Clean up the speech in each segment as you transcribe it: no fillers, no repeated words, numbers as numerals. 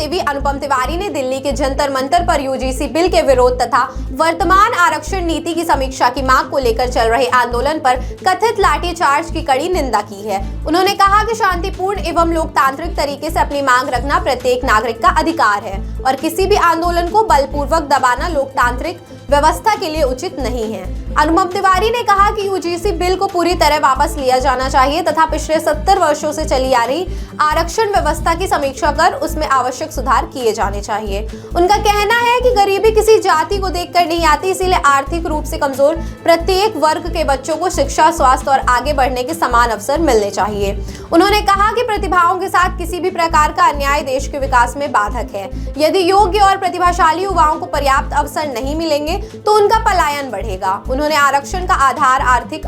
सेवी अनुपम तिवारी ने दिल्ली के जंतर मंतर पर यूजीसी बिल के विरोध तथा वर्तमान आरक्षण नीति की समीक्षा की मांग को लेकर चल रहे आंदोलन पर कथित लाठीचार्ज की कड़ी निंदा की है। उन्होंने कहा कि शांतिपूर्ण एवं लोकतांत्रिक तरीके से अपनी मांग रखना प्रत्येक नागरिक का अधिकार है और किसी भी आंदोलन को बलपूर्वक दबाना लोकतांत्रिक व्यवस्था के लिए उचित नहीं है। अनुपम तिवारी ने कहा कि यूजीसी बिल को पूरी तरह वापस लिया जाना चाहिए तथा पिछले 70 वर्षों से चली आ रही आरक्षण व्यवस्था की समीक्षा कर उसमें आवश्यक सुधार किए जाने चाहिए। उनका कहना है कि गरीबी किसी जाति को देखकर नहीं आती, इसीलिए आर्थिक रूप से कमजोर प्रत्येक वर्ग के बच्चों को शिक्षा, स्वास्थ्य और आगे बढ़ने के समान अवसर मिलने चाहिए। उन्होंने कहा कि प्रतिभाओं के साथ किसी भी प्रकार का अन्याय देश के विकास में बाधक है। यदि योग्य और प्रतिभाशाली युवाओं को पर्याप्त अवसर नहीं मिलेंगे तो उनका पलायन बढ़ेगा। उन्होंने आरक्षण का आधार आर्थिक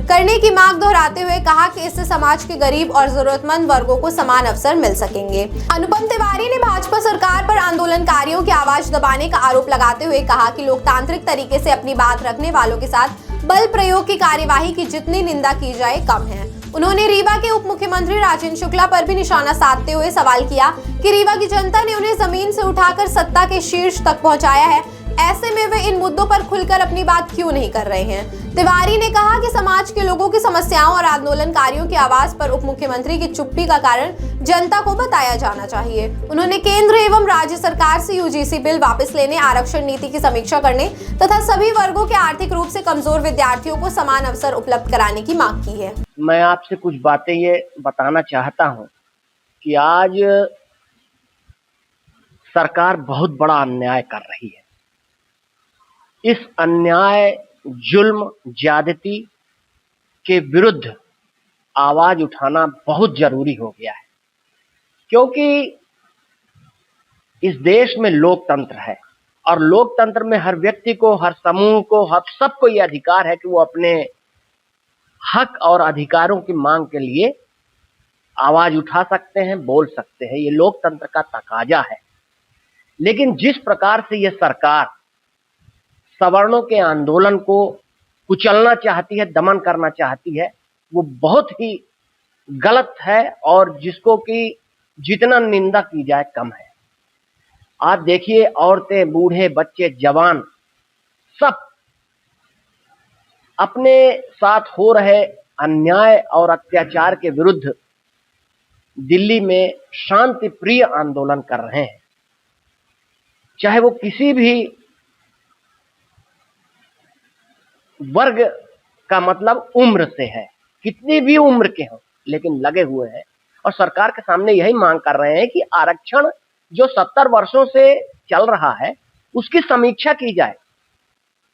करने की मांग दोहराते हुए कहा कि इससे समाज के गरीब और जरूरतमंद वर्गों को समान अवसर मिल सकेंगे। अनुपम तिवारी ने भाजपा सरकार पर आंदोलनकारियों की आवाज दबाने का आरोप लगाते हुए कहा कि लोकतांत्रिक तरीके से अपनी बात रखने वालों के साथ बल प्रयोग की कार्यवाही की जितनी निंदा की जाए कम है। उन्होंने रीवा के उप मुख्यमंत्री राजेंद्र शुक्ला पर भी निशाना साधते हुए सवाल किया कि रीवा की जनता ने उन्हें जमीन से उठाकर सत्ता के शीर्ष तक पहुंचाया है, ऐसे में वे इन मुद्दों पर खुलकर अपनी बात क्यों नहीं कर रहे हैं। तिवारी ने कहा कि समाज के लोगों की समस्याओं और आंदोलनकारियों की आवाज पर उप मुख्यमंत्री की चुप्पी का कारण जनता को बताया जाना चाहिए। उन्होंने केंद्र एवं राज्य सरकार से यूजीसी बिल वापस लेने, आरक्षण नीति की समीक्षा करने तथा सभी वर्गों के आर्थिक रूप से कमजोर विद्यार्थियों को समान अवसर उपलब्ध कराने की मांग की है। मैं आपसे कुछ बातें ये बताना चाहता हूँ कि आज सरकार बहुत बड़ा अन्याय कर रही है। इस अन्याय, जुल्म, ज्यादती के विरुद्ध आवाज उठाना बहुत जरूरी हो गया है, क्योंकि इस देश में लोकतंत्र है और लोकतंत्र में हर व्यक्ति को, हर समूह को, हर सबको यह अधिकार है कि वो अपने हक और अधिकारों की मांग के लिए आवाज उठा सकते हैं, बोल सकते हैं। ये लोकतंत्र का तकाजा है। लेकिन जिस प्रकार से यह सरकार सवर्णों के आंदोलन को कुचलना चाहती है, दमन करना चाहती है, वो बहुत ही गलत है और जिसको कि जितना निंदा की जाए कम है। आप देखिए, औरतें, बूढ़े, बच्चे, जवान सब अपने साथ हो रहे अन्याय और अत्याचार के विरुद्ध दिल्ली में शांति प्रिय आंदोलन कर रहे हैं। चाहे वो किसी भी वर्ग का, मतलब उम्र से है, कितनी भी उम्र के हों, लेकिन लगे हुए हैं और सरकार के सामने यही मांग कर रहे हैं कि आरक्षण जो 70 वर्षों से चल रहा है उसकी समीक्षा की जाए।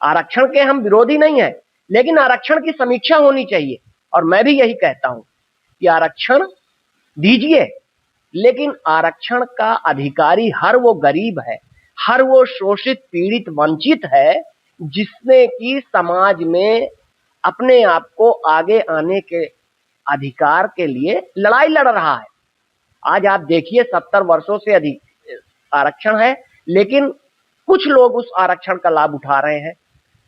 आरक्षण के हम विरोधी नहीं है, लेकिन आरक्षण की समीक्षा होनी चाहिए। और मैं भी यही कहता हूं कि आरक्षण दीजिए, लेकिन आरक्षण का अधिकारी हर वो गरीब है, हर वो शोषित, पीड़ित, वंचित है जिसने कि समाज में अपने आप को आगे आने के अधिकार के लिए लड़ाई लड़ रहा है। आज आप देखिए, 70 वर्षों से अधिक आरक्षण है, लेकिन कुछ लोग उस आरक्षण का लाभ उठा रहे हैं।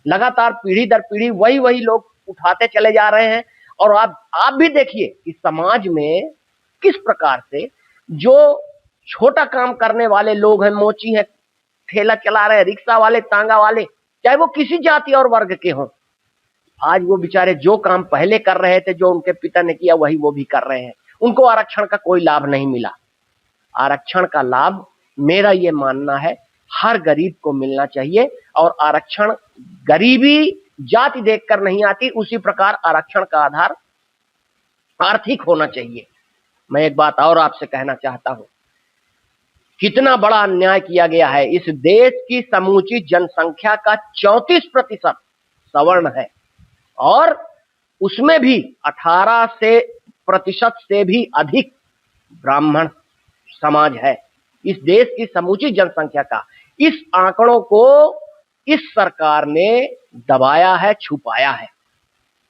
लगातार पीढ़ी दर पीढ़ी वही लोग उठाते चले जा रहे हैं। और आप भी देखिए कि समाज में किस प्रकार से जो छोटा काम करने वाले लोग हैं, मोची हैं, ठेला चला रहे हैं, रिक्शा वाले, तांगा वाले, चाहे वो किसी जाति और वर्ग के हों, आज वो बेचारे जो काम पहले कर रहे थे, जो उनके पिता ने किया, वही वो भी कर रहे हैं। उनको आरक्षण का कोई लाभ नहीं मिला। आरक्षण का लाभ, मेरा ये मानना है, हर गरीब को मिलना चाहिए। और आरक्षण गरीबी, जाति देखकर नहीं आती, उसी प्रकार आरक्षण का आधार आर्थिक होना चाहिए। मैं एक बात और आपसे कहना चाहता हूं, कितना बड़ा अन्याय किया गया है। इस देश की समूची जनसंख्या का 34% सवर्ण है और उसमें भी 18% से भी अधिक ब्राह्मण समाज है। इस देश की समूची जनसंख्या का, इस आंकड़ों को इस सरकार ने दबाया है, छुपाया है।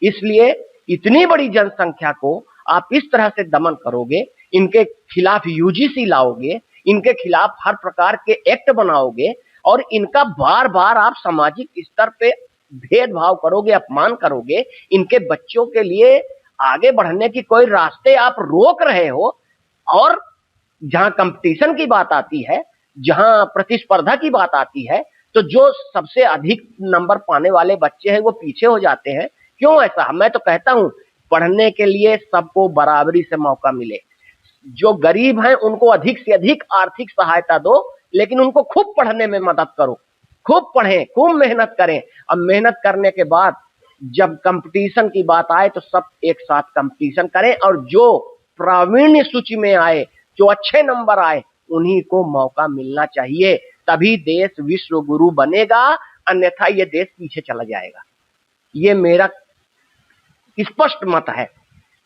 इसलिए इतनी बड़ी जनसंख्या को आप इस तरह से दमन करोगे, इनके खिलाफ यूजीसी लाओगे, इनके खिलाफ हर प्रकार के एक्ट बनाओगे और इनका बार बार आप सामाजिक स्तर पे भेदभाव करोगे, अपमान करोगे, इनके बच्चों के लिए आगे बढ़ने की कोई रास्ते आप रोक रहे हो और जहां कंपटीशन की बात आती है, जहां प्रतिस्पर्धा की बात आती है, तो जो सबसे अधिक नंबर पाने वाले बच्चे हैं वो पीछे हो जाते हैं। क्यों ऐसा? मैं तो कहता हूं पढ़ने के लिए सबको बराबरी से मौका मिले। जो गरीब हैं उनको अधिक से अधिक आर्थिक सहायता दो, लेकिन उनको खूब पढ़ने में मदद करो, खूब पढ़ें, खूब मेहनत करें। अब मेहनत करने के बाद जब कंपटीशन की बात आए तो सब एक साथ कंपटीशन करें, और जो प्रावीण्य सूची में आए, जो अच्छे नंबर आए, उन्हीं को मौका मिलना चाहिए। तभी देश विश्व गुरु बनेगा, अन्यथा ये देश पीछे चला जाएगा। ये मेरा स्पष्ट मत है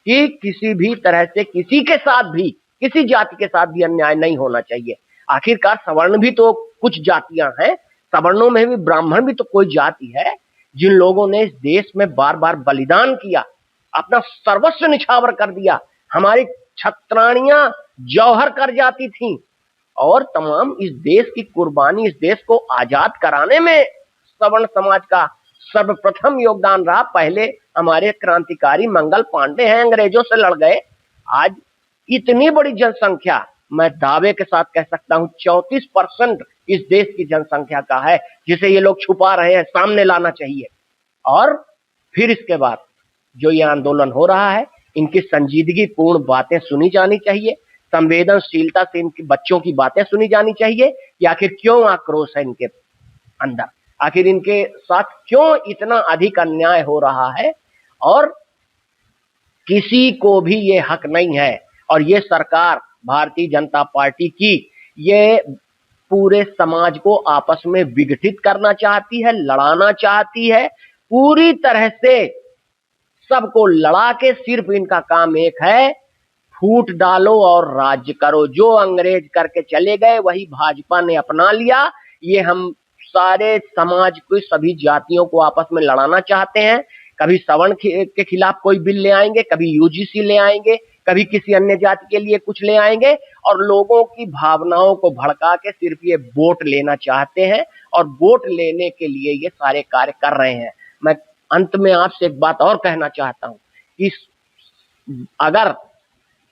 कि किसी भी तरह से किसी के साथ भी, किसी जाति के साथ भी अन्याय नहीं होना चाहिए। आखिरकार सवर्ण भी तो कुछ जातियां हैं, सवर्णों में भी ब्राह्मण भी तो कोई जाति है, जिन लोगों ने इस देश में बार बार बलिदान किया, अपना सर्वस्व निछावर कर दिया। हमारी छत्राणियां जौहर कर जाती थीं, और तमाम इस देश की कुर्बानी, इस देश को आजाद कराने में सवर्ण समाज का सर्वप्रथम योगदान रहा। पहले हमारे क्रांतिकारी मंगल पांडे हैं, अंग्रेजों से लड़ गए। आज इतनी बड़ी जनसंख्या, मैं दावे के साथ कह सकता हूं 34% इस देश की जनसंख्या का है, जिसे ये लोग छुपा रहे हैं, सामने लाना चाहिए। और फिर इसके बाद जो ये आंदोलन हो रहा है, इनकी संजीदगी पूर्ण बातें सुनी जानी चाहिए, संवेदनशीलता से इनके बच्चों की बातें सुनी जानी चाहिए कि आखिर क्यों आक्रोश है इनके अंदर, आखिर इनके साथ क्यों इतना अधिक अन्याय हो रहा है। और किसी को भी ये हक नहीं है, और ये सरकार भारतीय जनता पार्टी की ये पूरे समाज को आपस में विघटित करना चाहती है, लड़ाना चाहती है, पूरी तरह से सबको लड़ा के सिर्फ इनका काम एक है, फूट डालो और राज्य करो। जो अंग्रेज करके चले गए वही भाजपा ने अपना लिया। ये हम सारे समाज को, सभी जातियों को आपस में लड़ाना चाहते हैं। कभी सवर्ण के खिलाफ कोई बिल ले आएंगे, कभी यूजीसी ले आएंगे, कभी किसी अन्य जाति के लिए कुछ ले आएंगे, और लोगों की भावनाओं को भड़का के सिर्फ ये वोट लेना चाहते हैं, और वोट लेने के लिए ये सारे कार्य कर रहे हैं। मैं अंत में आपसे एक बात और कहना चाहता हूं कि अगर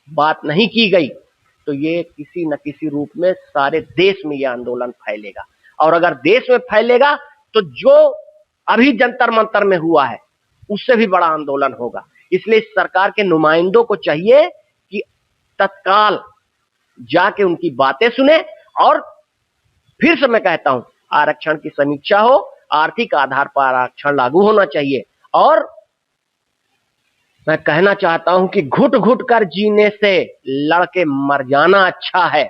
बात नहीं की गई तो ये किसी न किसी रूप में सारे देश में ये आंदोलन फैलेगा, और अगर देश में फैलेगा तो जो अभी जंतर मंतर में हुआ है उससे भी बड़ा आंदोलन होगा। इसलिए इस सरकार के नुमाइंदों को चाहिए कि तत्काल जाके उनकी बातें सुने, और फिर से मैं कहता हूं आरक्षण की समीक्षा हो, आर्थिक आधार पर आरक्षण लागू होना चाहिए। और मैं कहना चाहता हूं कि घुट घुट कर जीने से लड़के मर जाना अच्छा है।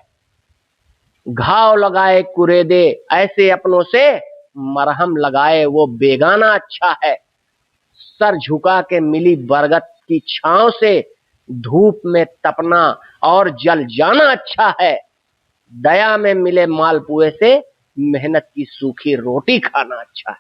घाव लगाए कुरेदे ऐसे अपनों से, मरहम लगाए वो बेगाना अच्छा है। सर झुका के मिली बरगद की छांव से धूप में तपना और जल जाना अच्छा है। दया में मिले मालपुए से मेहनत की सूखी रोटी खाना अच्छा है।